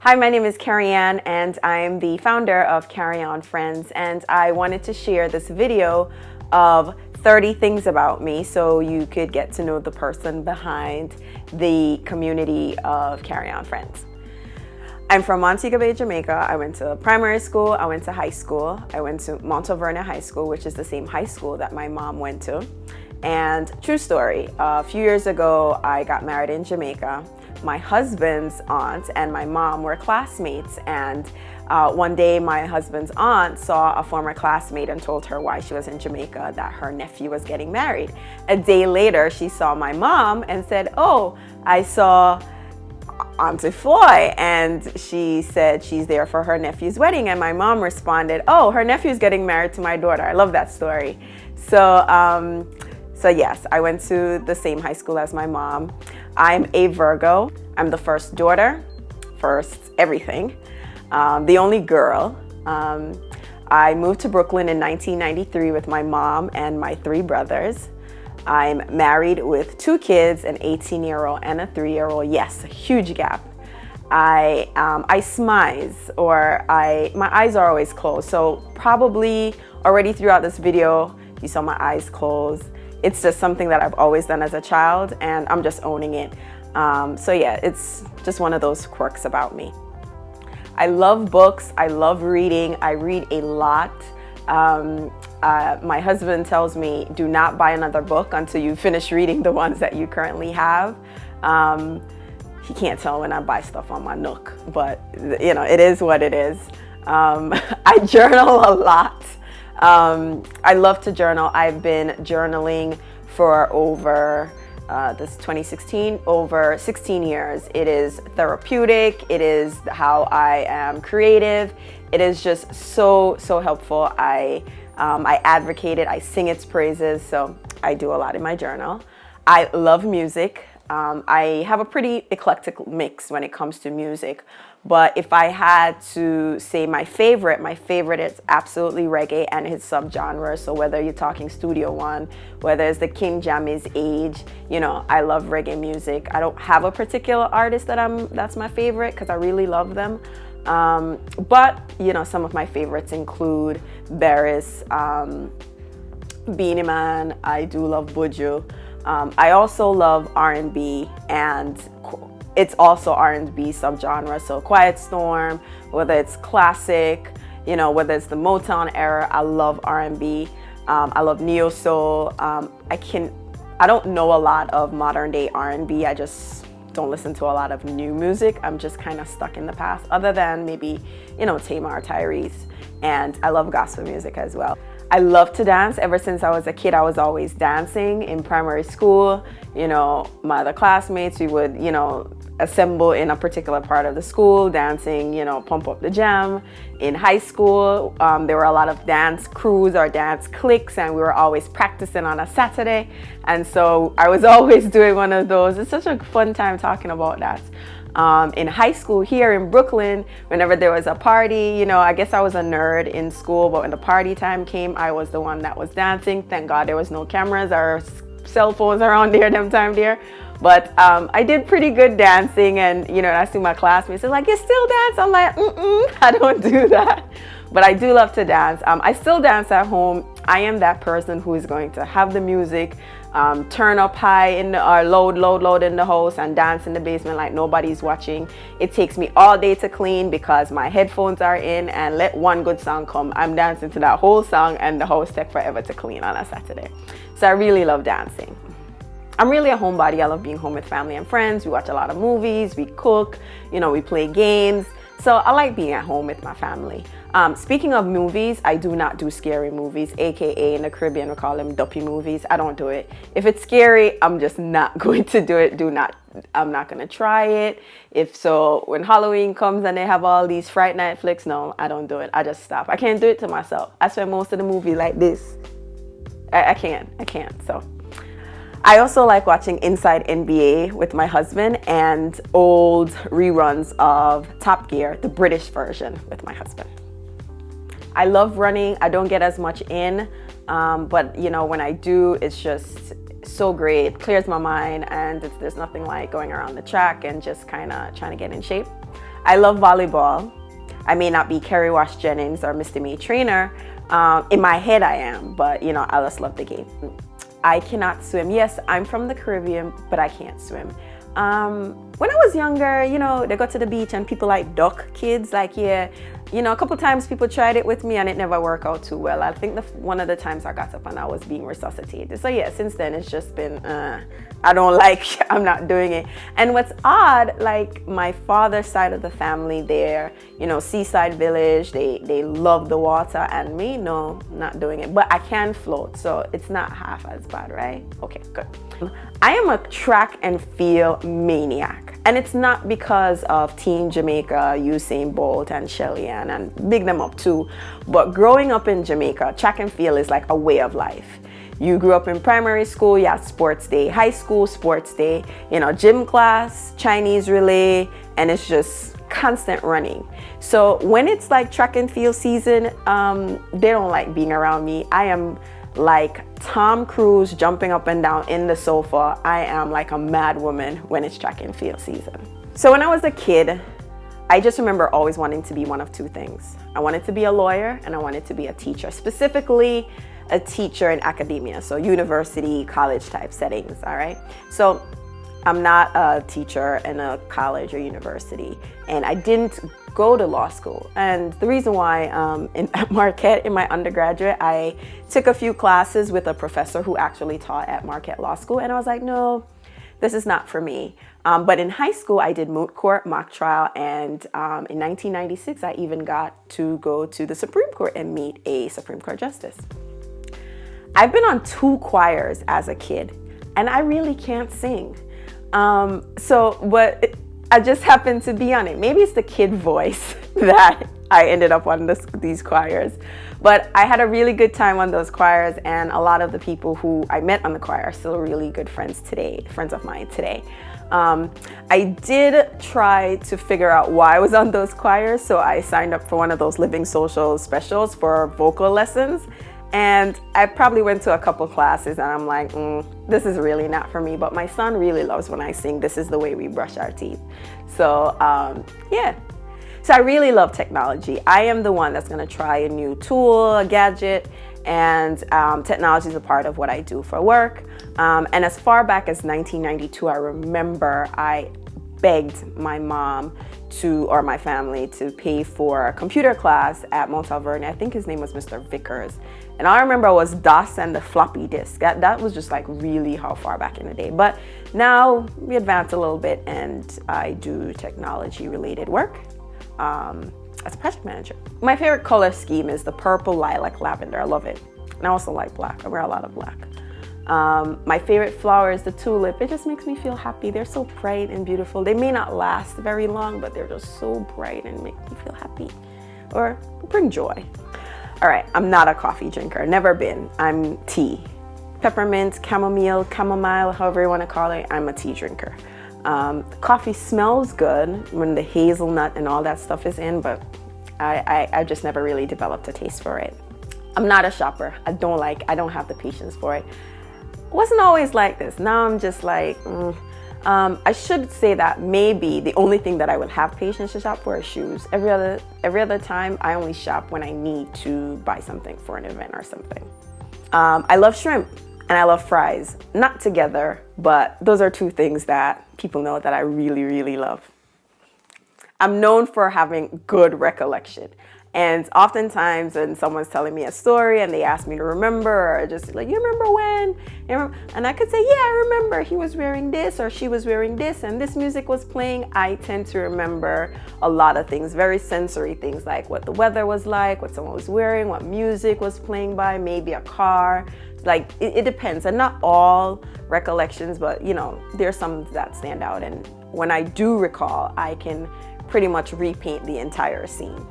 Hi, my name is Kerry-Ann and I'm the founder of Kerry-Ann Friends, and I wanted to share this video of 30 things about me so you could get to know the person behind the community of Kerry-Ann Friends. I'm from Montego Bay, Jamaica. I went to primary school, I went to high school. I went to Montalverna High School, which is the same high school that my mom went to. And true story, a few years ago, I got married in Jamaica. My husband's aunt and my mom were classmates, and one day my husband's aunt saw a former classmate and told her why she was in Jamaica, that her nephew was getting married. A day later, she saw my mom and said, "Oh, I saw Auntie Floy," and she said she's there for her nephew's wedding, and my mom responded, "Oh, her nephew's getting married to my daughter." I love that story. So yes, I went to the same high school as my mom. I'm a Virgo. I'm the first daughter, first everything, the only girl. I moved to Brooklyn in 1993 with my mom and my 3 brothers. I'm married with 2 kids, an 18-year-old and a 3-year-old. Yes, a huge gap. I smize, or my eyes are always closed. So probably already throughout this video, you saw my eyes closed. It's just something that I've always done as a child, and I'm just owning it. So yeah, it's just one of those quirks about me. I love books. I love reading. I read a lot. My husband tells me, do not buy another book until you finish reading the ones that you currently have. He can't tell when I buy stuff on my Nook, but you know, it is what it is. I journal a lot. I love to journal. I've been journaling for over, this is 2016, over 16 years. It is therapeutic. It is how I am creative. It is just so helpful. I advocate it. I sing its praises. So I do a lot in my journal. I love music. I have a pretty eclectic mix when it comes to music. But if I had to say my favorite is absolutely reggae and its subgenres. So whether you're talking Studio One, whether it's the King Jammy's age, you know, I love reggae music. I don't have a particular artist that's my favorite because I really love them. But, you know, some of my favorites include Barris, Beenie Man. I do love Buju. I also love R&B, and it's also R&B subgenre. So Quiet Storm, whether it's classic, you know, whether it's the Motown era, I love R&B. I love neo soul. I don't know a lot of modern day R&B. I just don't listen to a lot of new music. I'm just kind of stuck in the past, other than maybe, you know, Tamar, Tyrese. And I love gospel music as well. I love to dance. Ever since I was a kid, I was always dancing. In primary school, you know, my other classmates, we would, you know, assemble in a particular part of the school, dancing, you know, pump up the jam. In high school, there were a lot of dance crews or dance cliques, and we were always practicing on a Saturday. And so I was always doing one of those. It's such a fun time talking about that. In high school here in Brooklyn, whenever there was a party, you know, I guess I was a nerd in school, but when the party time came, I was the one that was dancing. Thank God there was no cameras or cell phones around there them time there. But I did pretty good dancing, and you know, I see my classmates, they're like, "You still dance?" I'm like, I don't do that. But I do love to dance. I still dance at home. I am that person who is going to have the music turn up high or loud in the house and dance in the basement like nobody's watching. It takes me all day to clean because my headphones are in, and let one good song come, I'm dancing to that whole song, and the house takes forever to clean on a Saturday. So I really love dancing. I'm really a homebody. I love being home with family and friends. We watch a lot of movies, we cook, you know, we play games. So I like being at home with my family. Speaking of movies, I do not do scary movies, AKA in the Caribbean, we call them duppy movies. I don't do it. If it's scary, I'm just not going to do it. I'm not going to try it. If so, when Halloween comes and they have all these Fright Night flicks, no, I don't do it. I just stop. I can't do it to myself. I spend most of the movie like this. I can't. So I also like watching Inside NBA with my husband, and old reruns of Top Gear, the British version, with my husband. I love running. I don't get as much in, but you know, when I do, it's just so great. It clears my mind, and there's nothing like going around the track and just kind of trying to get in shape. I love volleyball. I may not be Kerry Wash Jennings or Mr. May Trainer. In my head I am, but you know, I just love the game. I cannot swim. Yes, I'm from the Caribbean, but I can't swim. When I was younger, you know, they go to the beach and people like duck kids, like, yeah, you know, a couple times people tried it with me and it never worked out too well. I think one of the times I got up and I was being resuscitated. So yeah, since then it's just been, I don't like, I'm not doing it. And what's odd, like my father's side of the family there, you know, seaside village, they love the water, and me, no, not doing it. But I can float, so it's not half as bad, right? Okay, good. I am a track and field maniac. And it's not because of Team Jamaica, Usain Bolt and Kerry-Ann, and big them up too. But growing up in Jamaica, track and field is like a way of life. You grew up in primary school, you had sports day, high school sports day, you know, gym class, Chinese relay, and it's just constant running. So when it's like track and field season, they don't like being around me. I am like Tom Cruise jumping up and down in the sofa. I am like a mad woman when it's track and field season. So when I was a kid, I just remember always wanting to be one of two things. I wanted to be a lawyer and I wanted to be a teacher, specifically a teacher in academia, so university, college type settings, all right? So I'm not a teacher in a college or university, and I didn't go to law school. And the reason why at Marquette in my undergraduate, I took a few classes with a professor who actually taught at Marquette Law School, and I was like, no, this is not for me. But in high school, I did moot court, mock trial, and in 1996, I even got to go to the Supreme Court and meet a Supreme Court justice. I've been on 2 choirs as a kid, and I really can't sing. But I just happened to be on it. Maybe it's the kid voice that I ended up on these choirs. But I had a really good time on those choirs, and a lot of the people who I met on the choir are still really good friends of mine today. I did try to figure out why I was on those choirs, so I signed up for one of those Living Social specials for vocal lessons. And I probably went to a couple classes and I'm like, this is really not for me. But my son really loves when I sing, "This is the way we brush our teeth." So yeah. So I really love technology. I am the one that's gonna try a new tool, a gadget, and technology is a part of what I do for work. And as far back as 1992, I remember I begged my mom or my family to pay for a computer class at Mount Alvernia. I think his name was Mr. Vickers. And all I remember was DOS and the floppy disk. That was just like really how far back in the day. But now we advance a little bit and I do technology related work as a project manager. My favorite color scheme is the purple, lilac, lavender. I love it. And I also like black. I wear a lot of black. My favorite flower is the tulip. It just makes me feel happy. They're so bright and beautiful. They may not last very long, but they're just so bright and make me feel happy or bring joy. All right, I'm not a coffee drinker, never been. I'm tea. Peppermint, chamomile, chamomile, however you want to call it, I'm a tea drinker. Coffee smells good when the hazelnut and all that stuff is in, but I just never really developed a taste for it. I'm not a shopper. I don't have the patience for it. Wasn't always like this. Now I'm just like, I should say that maybe the only thing that I would have patience to shop for is shoes. Every other time, I only shop when I need to buy something for an event or something. I love shrimp and I love fries. Not together, but those are 2 things that people know that I really, really love. I'm known for having good recollection. And oftentimes when someone's telling me a story and they ask me to remember, or just like, you remember when? And I could say, yeah, I remember he was wearing this or she was wearing this and this music was playing. I tend to remember a lot of things, very sensory things, like what the weather was like, what someone was wearing, what music was playing by, maybe a car. Like it depends, and not all recollections, but you know, there's some that stand out. And when I do recall, I can pretty much repaint the entire scene.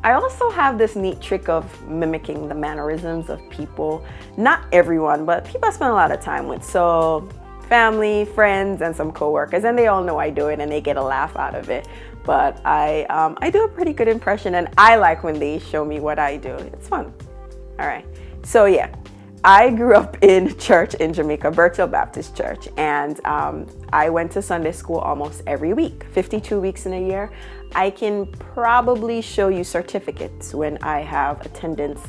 I also have this neat trick of mimicking the mannerisms of people. Not everyone, but people I spend a lot of time with. So family, friends, and some coworkers, and they all know I do it and they get a laugh out of it. But I do a pretty good impression, and I like when they show me what I do. It's fun. All right. So yeah, I grew up in church in Jamaica, Birchhill Baptist Church, and I went to Sunday school almost every week, 52 weeks in a year. I can probably show you certificates when I have attendance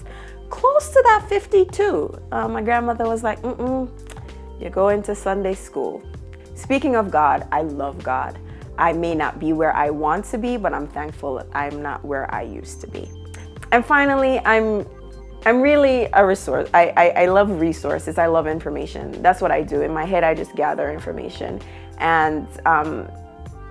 close to that 52. My grandmother was like, you're going to Sunday school. Speaking of God, I love God. I may not be where I want to be, but I'm thankful that I'm not where I used to be. And finally, I'm really a resource. I love resources. I love information. That's what I do. In my head, I just gather information. And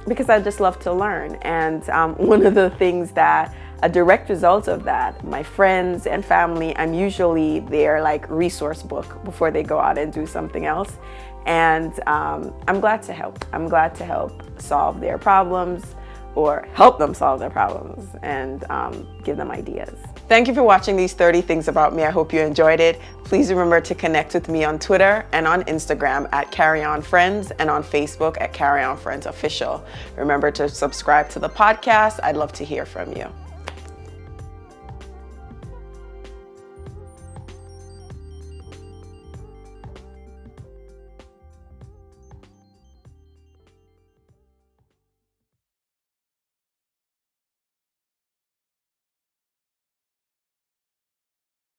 because I just love to learn. And one of the things that a direct result of that, my friends and family, I'm usually their like resource book before they go out and do something else. And I'm glad to help. I'm glad to help solve their problems or help them solve their problems and give them ideas. Thank you for watching these 30 Things About Me. I hope you enjoyed it. Please remember to connect with me on Twitter and on Instagram at Kerry-Ann Friends and on Facebook at Kerry-Ann Friends Official. Remember to subscribe to the podcast. I'd love to hear from you.